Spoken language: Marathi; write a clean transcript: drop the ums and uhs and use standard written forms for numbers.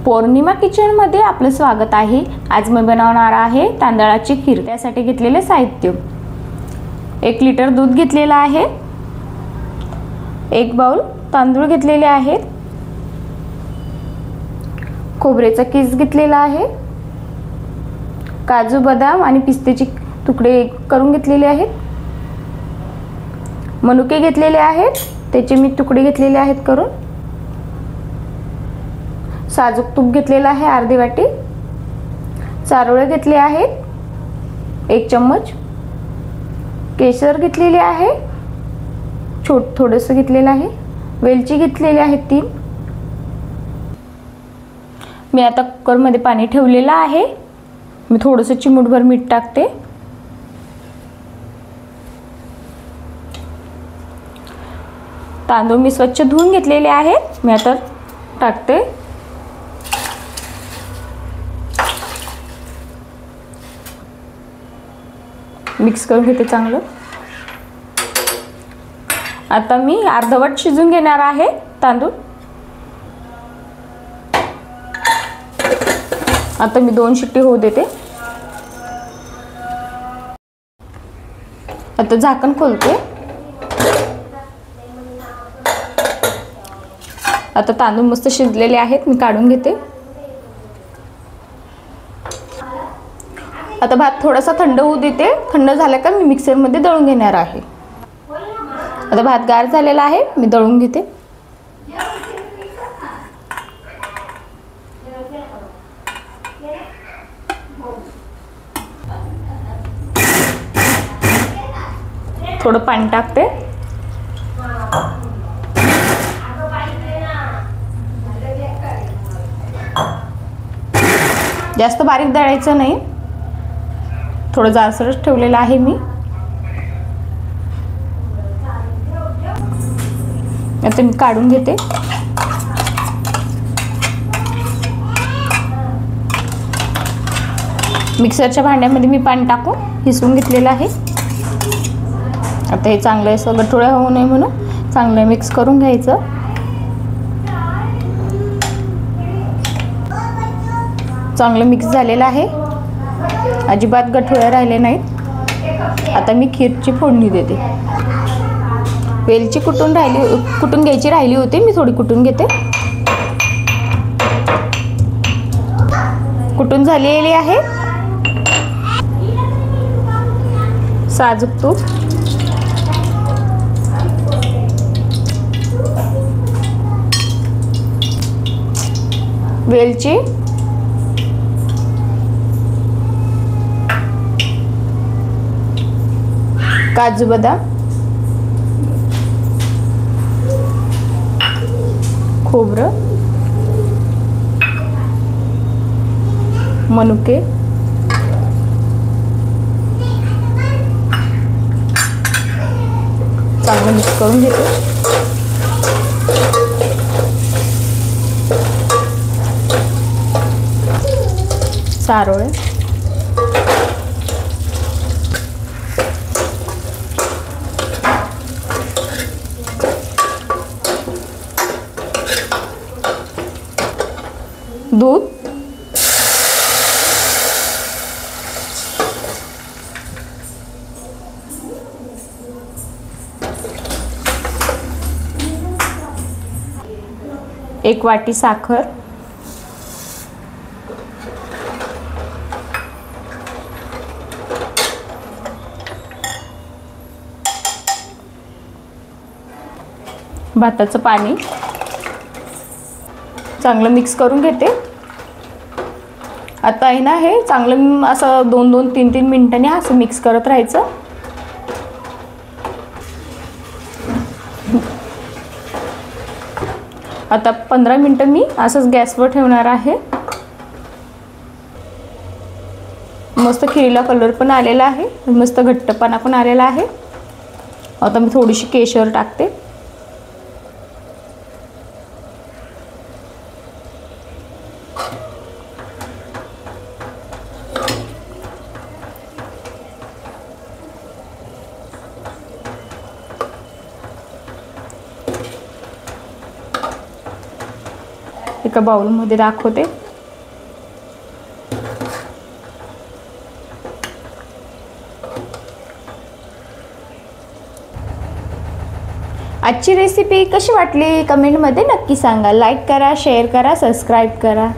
पौर्णिमा किचनमध्ये आपलं स्वागत आहे। आज मी बनवणार आहे तांदळाची खीर। त्यासाठी घेतलेले साहित्य 1 लिटर दूध घेतलेला आहे, 1 बाउल तांदूळ घेतलेले आहेत, खोबरेचा किस घेतलेला आहे, काजू बदाम आणि पिस्त्याचे तुकडे करून घेतलेले आहेत, मनुके घेतलेले आहेत, त्याचे मी तुकडे घेतलेले आहेत करून, साजूक तूप घेतलेला आहे अर्धी वाटी, चारोळे घेतले आहेत 1 चम्मच, केसर घेतलेले आहे थोडंसं घेतलेलं आहे, वेलची घेतलेली आहे 3। मी आता कुकरमध्ये पाणी ठेवलेलं आहे। मी थोडंसं चिमूटभर मीठ टाकते। तांदूळ मी स्वच्छ धुवून घेतलेले आहेत। मी आता टाकते। मिक्स करून घेते चांगलं। आता मी अर्धवट शिजून घेणार आहे तांदूळ। आता मी 2 शिट्टी होऊ देते। आता झाकण खोलते। आता तांदूळ मस्त शिजलेले आहेत, मी काढून घेते। आता भात थोडासा थंड होऊ देते। थंड झाला का मी मिक्सर मध्ये दळून घेणार आहे। आता भात गार झालेला आहे, मी दळून घेते। थोडं पाणी टाकते। जास्त बारीक दळायचं नाही, थोडं जाडसरच ठेवलेलं आहे मी। आता मी काढून घेते। मिक्सरच्या भांड्यामध्ये मी पाणी टाकून हिसवून घेतलेलं आहे। आता हे चांगलं असं गठुळं होऊ नये म्हणून चांगलं मिक्स करून घ्यायचं। चांगलं मिक्स झालेलं आहे, अजिबात गठुळे राहिले नाहीत। आता मी खीरची फोडणी देते। वेलची कुटून घ्यायची राहिली होती, मी थोडी कुटून घेते। कुटून झालेली आहे। साजूक तूप, वेलची, काजू बदाम, खोबरं, मनुके, चांगलं मिक्स करून घेते। चारोळे, दूध, एक वाटी साखर, भाताचं पाणी, चांगलं मिक्स करून घेते। आता आहे ना, हे चांगलं असं 2-2, 3-3 मिनिटांनी असं मिक्स करत राहायचं। आता 15 मिनिटं मी असंच गॅसवर ठेवणार आहे। मस्त खीरीला कलर पण आलेला आहे, मस्त घट्टपणा पण आलेला आहे। आता मी थोडीशी केशर टाकते। एका बाउलमध्ये दाखवते. आजची रेसिपी कशी वाटली कमेंटमध्ये नक्की सांगा. लाईक करा, शेअर करा, सबस्क्राईब करा.